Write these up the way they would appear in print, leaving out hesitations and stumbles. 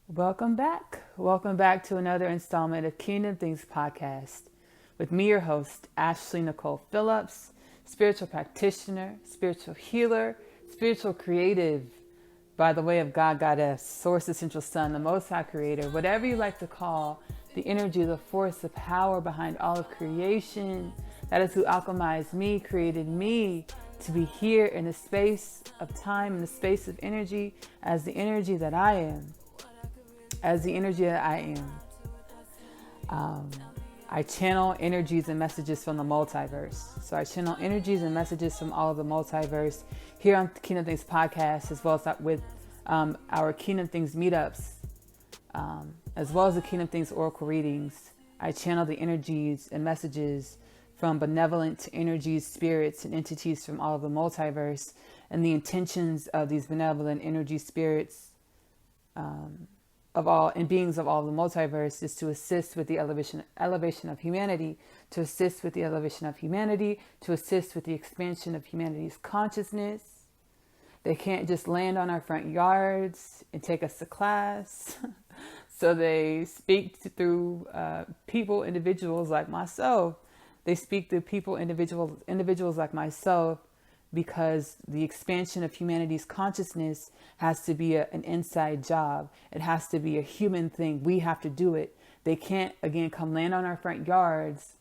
Welcome back. Welcome back to another installment of Kingdom Things Podcast with me, your host, Ashley Nicole Phillips, spiritual practitioner, spiritual healer, spiritual creative by the way of God, Goddess, Source, Essential Sun, the Most High Creator, whatever you like to call the energy, the force, the power behind all of creation. That is who alchemized me, created me to be here in the space of time, in the space of energy, as the energy that I am. As the energy that I am. I channel energies and messages from the multiverse. So I channel energies and messages from all of the multiverse here on Kingdom Things Podcast, as well as with our Kingdom Things meetups, as well as the Kingdom Things Oracle readings. I channel the energies and messages from benevolent energies, spirits, and entities from all of the multiverse, and the intentions of these benevolent energy spirits of all and beings of all the multiverse is to assist with the elevation of humanity, to assist with the elevation of humanity, to assist with the expansion of humanity's consciousness. They can't just land on our front yards and take us to class. So they speak through people, individuals like myself. They speak through people, individuals like myself, because the expansion of humanity's consciousness has to be an inside job. It has to be a human thing. We have to do it. They can't, again, come land on our front yards.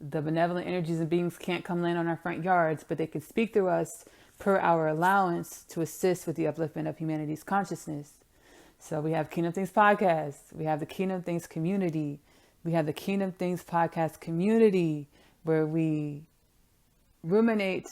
The benevolent energies and beings can't come land on our front yards, but they can speak through us per our allowance to assist with the upliftment of humanity's consciousness. So we have Kingdom Things Podcast. We have the Kingdom Things community. We have the Kingdom Things Podcast community, where we ruminate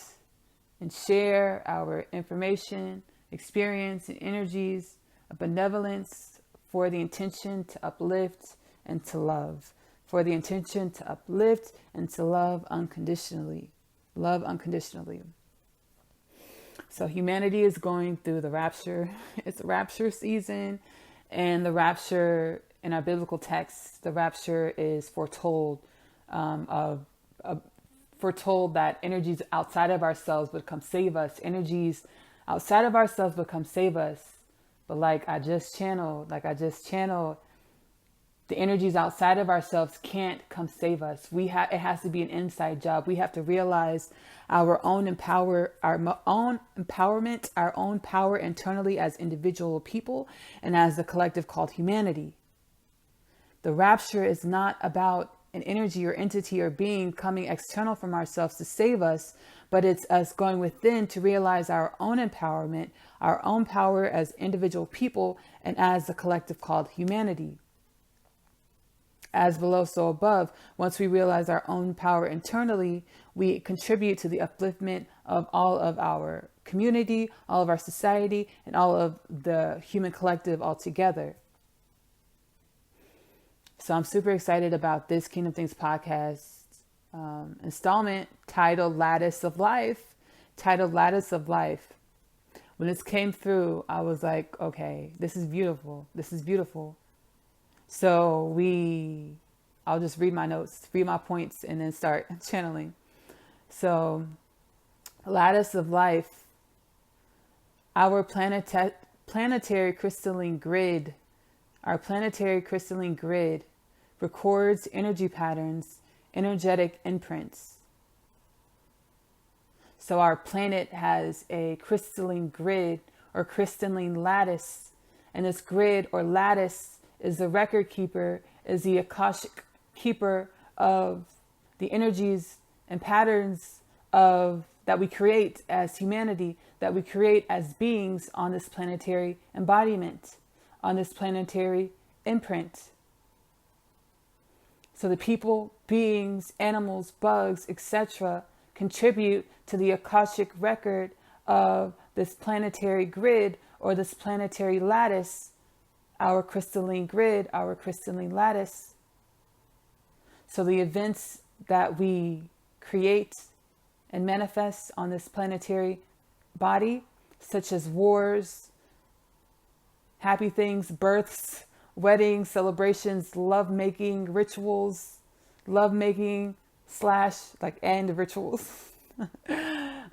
and share our information, experience, and energies of benevolence for the intention to uplift and to love. For the intention to uplift and to love unconditionally. Love unconditionally. So humanity is going through the rapture. It's the rapture season, and the rapture in our biblical texts, the rapture is foretold foretold that energies outside of ourselves would come save us. Energies outside of ourselves would come save us. But like I just channeled, the energies outside of ourselves can't come save us. It has to be an inside job. We have to realize our own empowerment, our own power internally as individual people and as the collective called humanity. The rapture is not about an energy or entity or being coming external from ourselves to save us, but it's us going within to realize our own empowerment, our own power as individual people and as the collective called humanity. As below, so above. Once we realize our own power internally, we contribute to the upliftment of all of our community, all of our society, and all of the human collective altogether. So I'm super excited about this Kingdom Things podcast installment titled Lattice of Life. When this came through, I was like, okay, this is beautiful. So I'll just read my notes, read my points, and then start channeling. So Lattice of Life, our planetary crystalline grid records energy patterns, energetic imprints. So our planet has a crystalline grid or crystalline lattice, and this grid or lattice is the record keeper, is the Akashic keeper of the energies and patterns that we create as humanity, that we create as beings on this planetary embodiment, on this planetary imprint. So the people, beings, animals, bugs, etc. contribute to the Akashic record of this planetary grid or this planetary lattice, our crystalline grid, our crystalline lattice. So the events that we create and manifest on this planetary body, such as wars, happy things, births, weddings, celebrations, lovemaking, rituals, lovemaking / and rituals.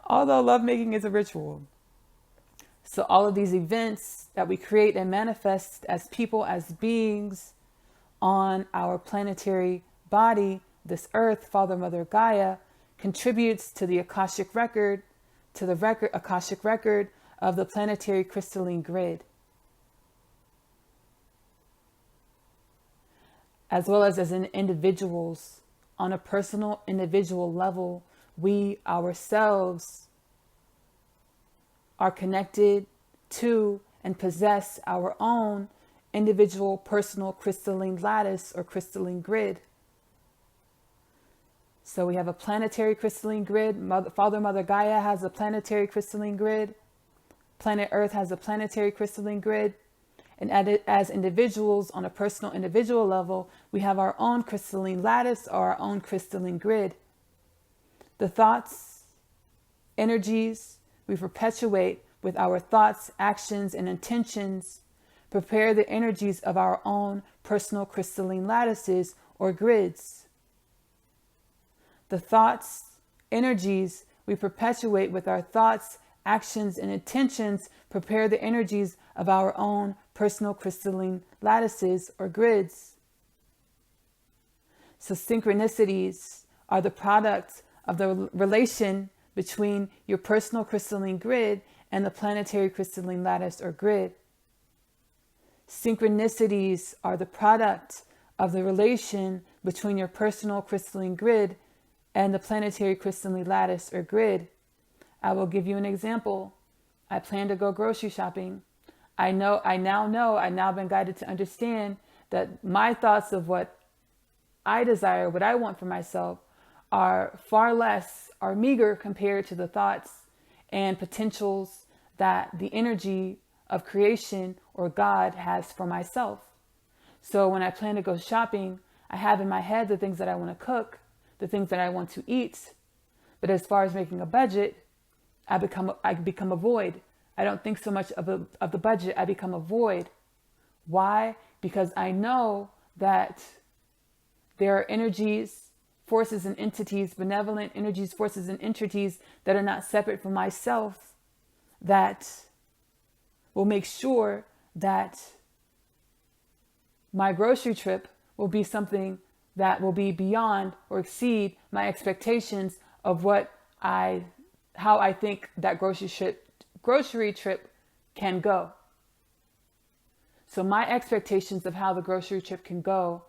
Although lovemaking is a ritual. So all of these events that we create and manifest as people, as beings on our planetary body, this earth, Father, Mother, Gaia, contributes to the Akashic record, Akashic record of the planetary crystalline grid. As well as in individuals, on a personal individual level, we ourselves are connected to and possess our own individual personal crystalline lattice or crystalline grid. So we have a planetary crystalline grid. Father, Mother Gaia has a planetary crystalline grid. Planet Earth has a planetary crystalline grid. And as individuals, on a personal individual level, we have our own crystalline lattice or our own crystalline grid. The thoughts, energies we perpetuate with our thoughts, actions, and intentions prepare the energies of our own personal crystalline lattices or grids. The thoughts, energies we perpetuate with our thoughts, actions, and intentions prepare the energies of our own personal crystalline lattices or grids. So synchronicities are the product of the relation between your personal crystalline grid and the planetary crystalline lattice or grid. Synchronicities are the product of the relation between your personal crystalline grid and the planetary crystalline lattice or grid. I will give you an example. I plan to go grocery shopping. I've now been guided to understand that my thoughts of what I desire, what I want for myself, are meager compared to the thoughts and potentials that the energy of creation or God has for myself. So when I plan to go shopping, I have in my head the things that I want to cook, the things that I want to eat. But as far as making a budget, I become a void. I don't think so much of the budget. I become a void. Why? Because I know that there are energies, forces, and entities, benevolent energies, forces, and entities that are not separate from myself, that will make sure that my grocery trip will be something that will be beyond or exceed my expectations of how I think that grocery trip can go. So my expectations of how the grocery trip can go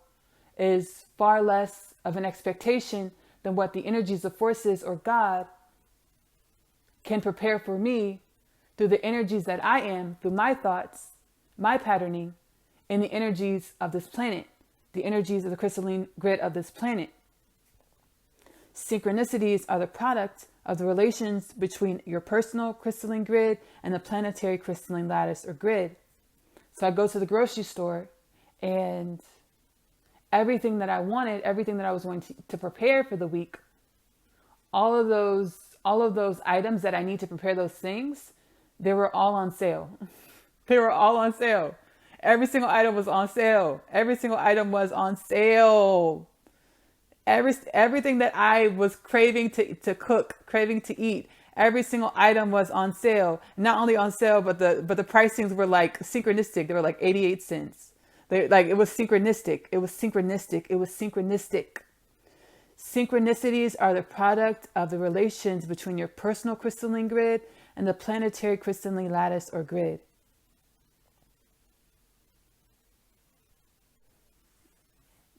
is far less of an expectation than what the energies of forces or God can prepare for me through the energies that I am, through my thoughts, my patterning, and the energies of this planet, the energies of the crystalline grid of this planet. Synchronicities are the product of the relations between your personal crystalline grid and the planetary crystalline lattice or grid. So I go to the grocery store, and everything that I wanted, everything that I was going to prepare for the week, all of those items that I need to prepare those things, they were all on sale. They were all on sale. Every single item was on sale. Every single item was on sale. Everything that I was craving to cook, craving to eat, every single item was on sale. Not only on sale, but the pricings were like synchronistic. They were like 88 cents. It was synchronistic. It was synchronistic. It was synchronistic. Synchronicities are the product of the relations between your personal crystalline grid and the planetary crystalline lattice or grid.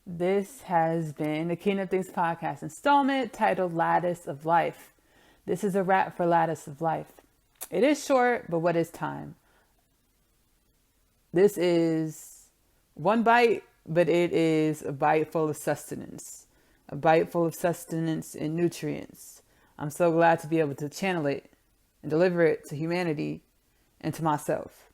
This has been the Kingdom Things podcast installment titled Lattice of Life. This is a wrap for Lattice of Life. It is short, but what is time? This is one bite, but it is a bite full of sustenance. A bite full of sustenance and nutrients. I'm so glad to be able to channel it and deliver it to humanity and to myself.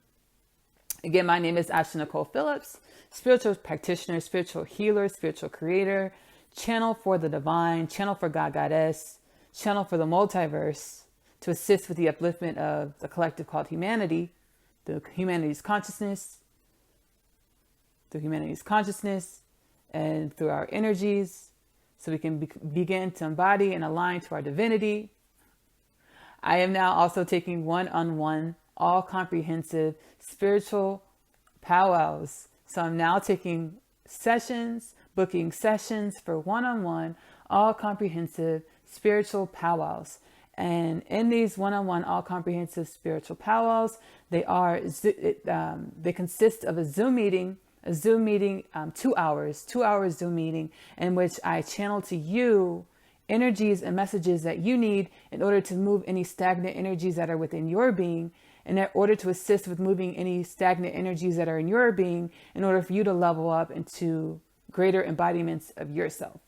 Again, my name is Ashley Nicole Phillips, spiritual practitioner, spiritual healer, spiritual creator, channel for the divine, channel for God, Goddess, channel for the multiverse to assist with the upliftment of the collective called humanity, through humanity's consciousness, and through our energies, so we can begin to embody and align to our divinity. I am now also taking one-on-one all comprehensive spiritual powwows. So I'm now taking sessions, booking sessions for one-on-one, all comprehensive spiritual powwows. And in these one-on-one, all comprehensive spiritual powwows, they consist of a Zoom meeting, 2 hours Zoom meeting, in which I channel to you energies and messages that you need in order to move any stagnant energies that are within your being, in order to assist with moving any stagnant energies that are in your being, in order for you to level up into greater embodiments of yourself,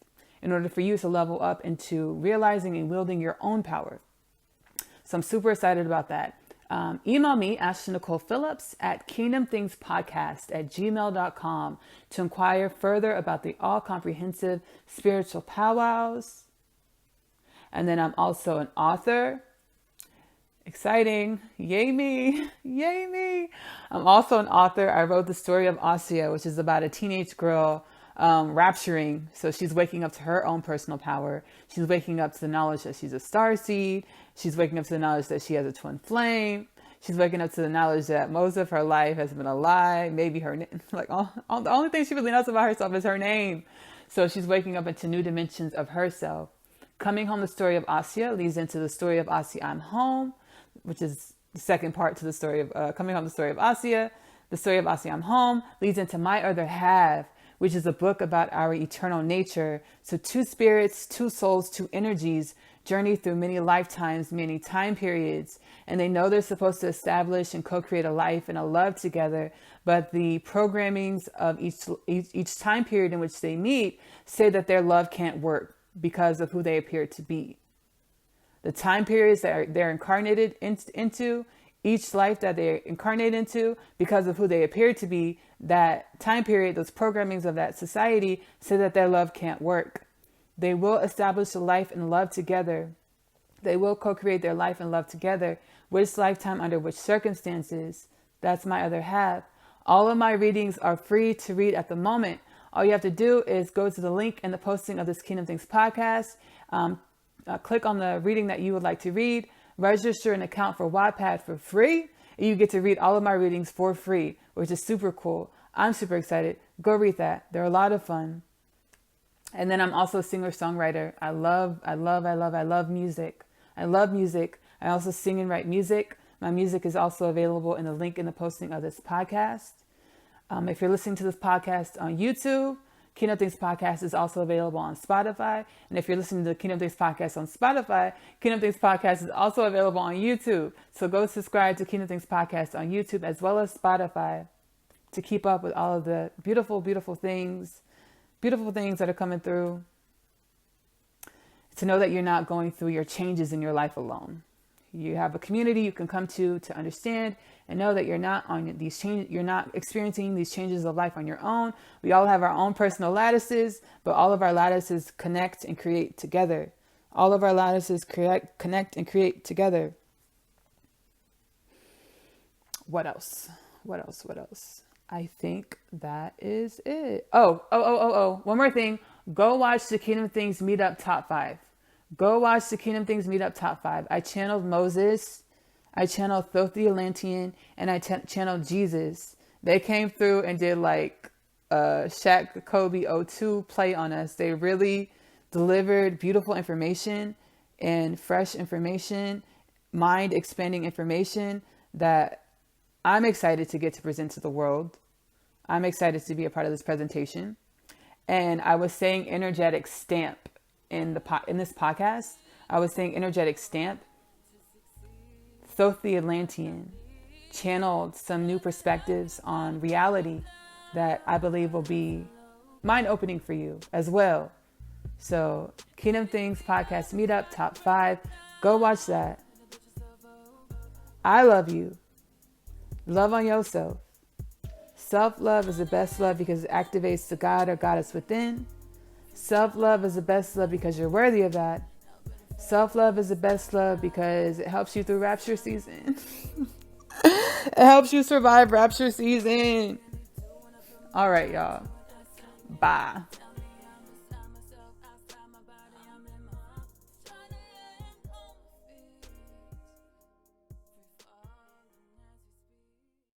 in order for you to level up into realizing and wielding your own power. So I'm super excited about that. Email me, Ashley Nicole Phillips at kingdomthingspodcast@gmail.com to inquire further about the all-comprehensive spiritual powwows. And then I'm also an author. Exciting. Yay me. Yay me. I'm also an author. I wrote the story of Asya, which is about a teenage girl rapturing. So she's waking up to her own personal power. She's waking up to the knowledge that she's a starseed. She's waking up to the knowledge that she has a twin flame. She's waking up to the knowledge that most of her life has been a lie. Maybe her, the only thing she really knows about herself is her name. So she's waking up into new dimensions of herself. Coming Home, the story of Asya leads into the story of Asya, I'm Home, which is the second part to the story of Coming Home, the story of Asya. The story of Asya, I'm Home leads into My Other Half, which is a book about our eternal nature. So two spirits, two souls, two energies journey through many lifetimes, many time periods, and they know they're supposed to establish and co-create a life and a love together. But the programmings of each time period in which they meet say that their love can't work because of who they appear to be. The time periods that they're incarnated into, each life that they incarnate into, because of who they appear to be, that time period, those programmings of that society say that their love can't work. They will establish a life and love together. They will co-create their life and love together. Which lifetime, under which circumstances, that's My Other Half. All of my readings are free to read at the moment. All you have to do is go to the link in the posting of this Kingdom Things podcast, click on the reading that you would like to read, register an account for Wattpad for free, and you get to read all of my readings for free, which is super cool. I'm super excited. Go read that. They're a lot of fun. And then I'm also a singer-songwriter. I love music. I love music. I also sing and write music. My music is also available in the link in the posting of this podcast. If you're listening to this podcast on YouTube, Kingdom Things Podcast is also available on Spotify. And if you're listening to the Kingdom Things Podcast on Spotify, Kingdom Things Podcast is also available on YouTube. So go subscribe to Kingdom Things Podcast on YouTube as well as Spotify to keep up with all of the beautiful, beautiful things that are coming through. To know that you're not going through your changes in your life alone. You have a community you can come to understand and know that you're not on these changes. You're not experiencing these changes of life on your own. We all have our own personal lattices, but all of our lattices connect and create together. All of our lattices connect and create together. What else? I think that is it. Oh. One more thing. Go watch the Kingdom Things Meetup Top 5. Go watch the Kingdom Things Meetup Top 5. I channeled Moses, I channeled Thoth the Atlantean, and I channeled Jesus. They came through and did like Shaq Kobe 02 play on us. They really delivered beautiful information and fresh information, mind expanding information that I'm excited to get to present to the world. I'm excited to be a part of this presentation. And I was saying energetic stamp in this podcast. I was saying energetic stamp. Thoth the Atlantean channeled some new perspectives on reality that I believe will be mind-opening for you as well. So Kingdom Things Podcast Meetup Top 5. Go watch that. I love you. Love on yourself. Self-love is the best love because it activates the God or goddess within. Self-love is the best love because you're worthy of that. Self-love is the best love because it helps you through rapture season. It helps you survive rapture season. All right, y'all. Bye.